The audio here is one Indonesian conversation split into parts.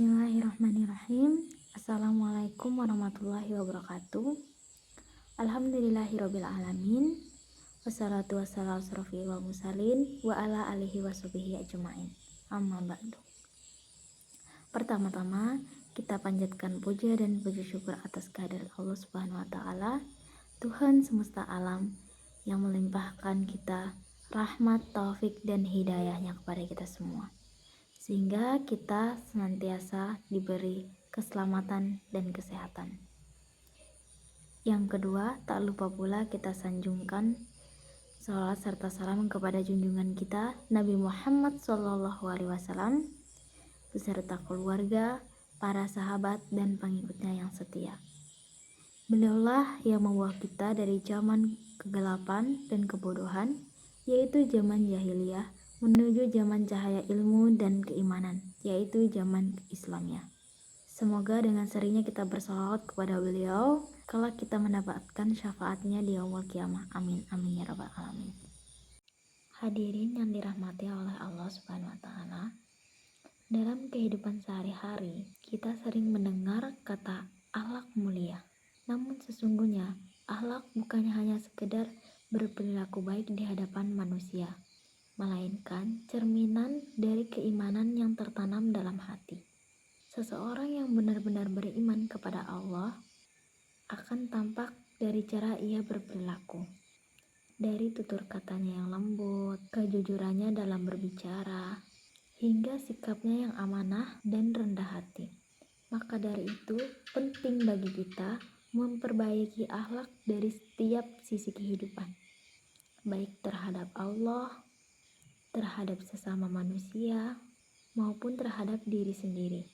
Bismillahirrahmanirrahim. Assalamualaikum warahmatullahi wabarakatuh. Alhamdulillahirabbil alamin. Wassalatu wassalamu asrofil wal mursalin wa ala alihi washabihi ajmain. Amma ba'du. Pertama-tama kita panjatkan puja dan puji syukur atas kehadirat Allah Subhanahu wa taala, Tuhan semesta alam yang melimpahkan kita rahmat, taufik dan hidayahnya kepada kita semua, sehingga kita senantiasa diberi keselamatan dan kesehatan. Yang kedua, tak lupa pula kita sanjungkan salawat serta salam kepada junjungan kita Nabi Muhammad SAW beserta keluarga, para sahabat dan pengikutnya yang setia. Beliaulah yang membawa kita dari zaman kegelapan dan kebodohan, yaitu zaman jahiliyah, menuju zaman cahaya ilmu dan keimanan, yaitu zaman Islamnya. Semoga dengan seringnya kita bersalawat kepada beliau, kelak kita mendapatkan syafaatnya di yaumul qiyamah. Amin, amin ya rabbal alamin. Hadirin yang dirahmati oleh Allah Subhanahu wa taala, dalam kehidupan sehari-hari kita sering mendengar kata akhlak mulia. Namun sesungguhnya akhlak bukannya hanya sekedar berperilaku baik di hadapan manusia, melainkan cerminan dari keimanan yang tertanam dalam hati. Seseorang yang benar-benar beriman kepada Allah akan tampak dari cara ia berperilaku, dari tutur katanya yang lembut, kejujurannya dalam berbicara, hingga sikapnya yang amanah dan rendah hati. Maka dari itu penting bagi kita memperbaiki akhlak dari setiap sisi kehidupan, baik terhadap Allah, terhadap sesama manusia, maupun terhadap diri sendiri.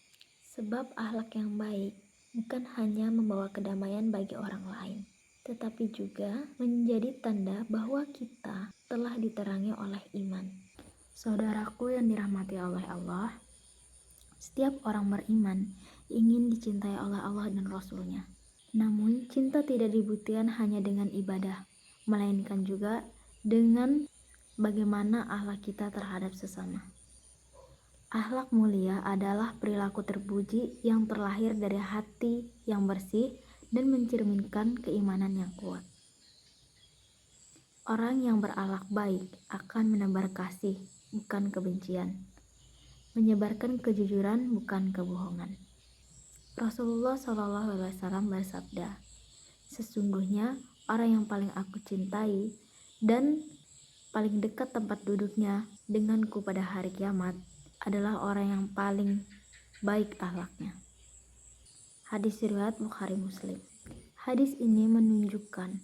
Sebab akhlak yang baik bukan hanya membawa kedamaian bagi orang lain, tetapi juga menjadi tanda bahwa kita telah diterangi oleh iman. Saudaraku yang dirahmati oleh Allah, setiap orang beriman ingin dicintai oleh Allah dan Rasul-Nya. Namun cinta tidak dibuktikan hanya dengan ibadah, melainkan juga dengan bagaimana akhlak kita terhadap sesama. Akhlak mulia adalah perilaku terpuji yang terlahir dari hati yang bersih dan mencerminkan keimanan yang kuat. Orang yang berakhlak baik akan menebar kasih, bukan kebencian, menyebarkan kejujuran, bukan kebohongan. Rasulullah SAW bersabda, "Sesungguhnya orang yang paling aku cintai dan paling dekat tempat duduknya denganku pada hari kiamat adalah orang yang paling baik akhlaknya." Hadis riwayat Bukhari Muslim. Hadis ini menunjukkan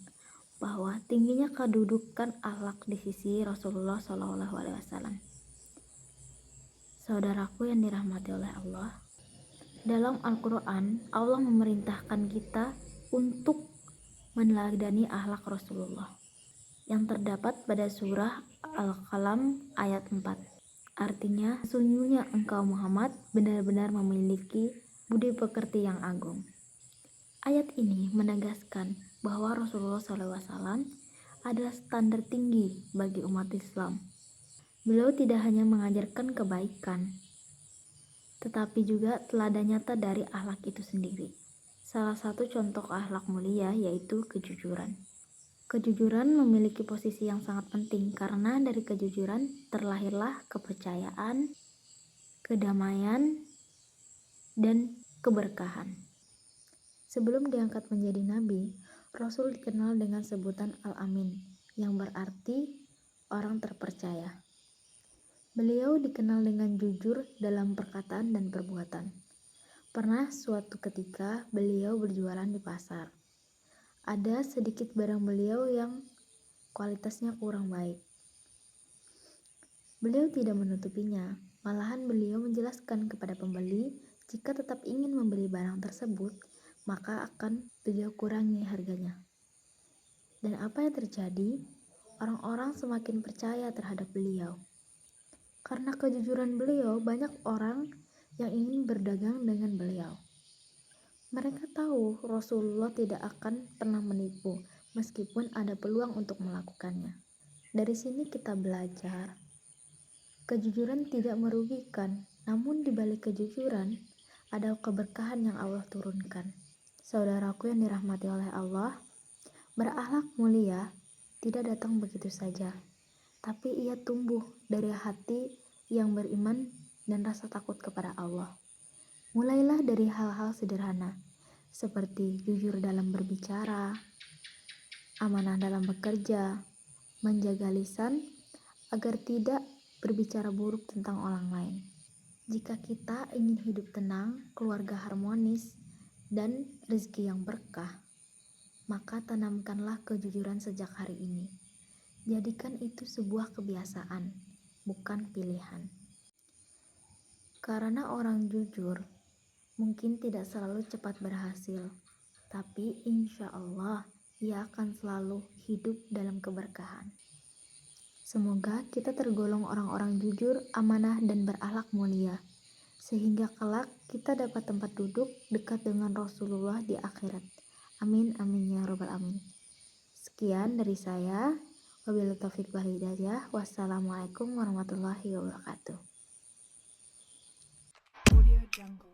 bahwa tingginya kedudukan akhlak di sisi Rasulullah SAW. Saudaraku yang dirahmati oleh Allah, dalam Al-Quran Allah memerintahkan kita untuk meneladani akhlak Rasulullah yang terdapat pada surah Al-Qalam ayat 4. Artinya, sesungguhnya engkau Muhammad benar-benar memiliki budi pekerti yang agung. Ayat ini menegaskan bahwa Rasulullah SAW adalah standar tinggi bagi umat Islam. Beliau tidak hanya mengajarkan kebaikan, tetapi juga teladan nyata dari akhlak itu sendiri. Salah satu contoh akhlak mulia yaitu kejujuran. Kejujuran memiliki posisi yang sangat penting karena dari kejujuran terlahirlah kepercayaan, kedamaian, dan keberkahan. Sebelum diangkat menjadi nabi, Rasul dikenal dengan sebutan Al-Amin, yang berarti orang terpercaya. Beliau dikenal dengan jujur dalam perkataan dan perbuatan. Pernah suatu ketika beliau berjualan di pasar. Ada sedikit barang beliau yang kualitasnya kurang baik. Beliau tidak menutupinya, malahan beliau menjelaskan kepada pembeli jika tetap ingin membeli barang tersebut, maka akan beliau kurangi harganya. Dan apa yang terjadi? Orang-orang semakin percaya terhadap beliau. Karena kejujuran beliau, banyak orang yang ingin berdagang dengan beliau. Mereka tahu Rasulullah tidak akan pernah menipu, meskipun ada peluang untuk melakukannya. Dari sini kita belajar, kejujuran tidak merugikan, namun di balik kejujuran ada keberkahan yang Allah turunkan. Saudaraku yang dirahmati oleh Allah, berakhlak mulia tidak datang begitu saja, tapi ia tumbuh dari hati yang beriman dan rasa takut kepada Allah. Mulailah dari hal-hal sederhana, seperti jujur dalam berbicara, amanah dalam bekerja, menjaga lisan agar tidak berbicara buruk tentang orang lain. Jika kita ingin hidup tenang, keluarga harmonis, dan rezeki yang berkah, maka tanamkanlah kejujuran sejak hari ini. Jadikan itu sebuah kebiasaan, bukan pilihan. Karena orang jujur mungkin tidak selalu cepat berhasil, tapi insya Allah ia akan selalu hidup dalam keberkahan. Semoga kita tergolong orang-orang jujur, amanah, dan berakhlak mulia, sehingga kelak kita dapat tempat duduk dekat dengan Rasulullah di akhirat. Amin, amin ya robbal alamin. Sekian dari saya. Wabillahi taufiq wal hidayah. Wassalamualaikum warahmatullahi wabarakatuh. Audio Jungle.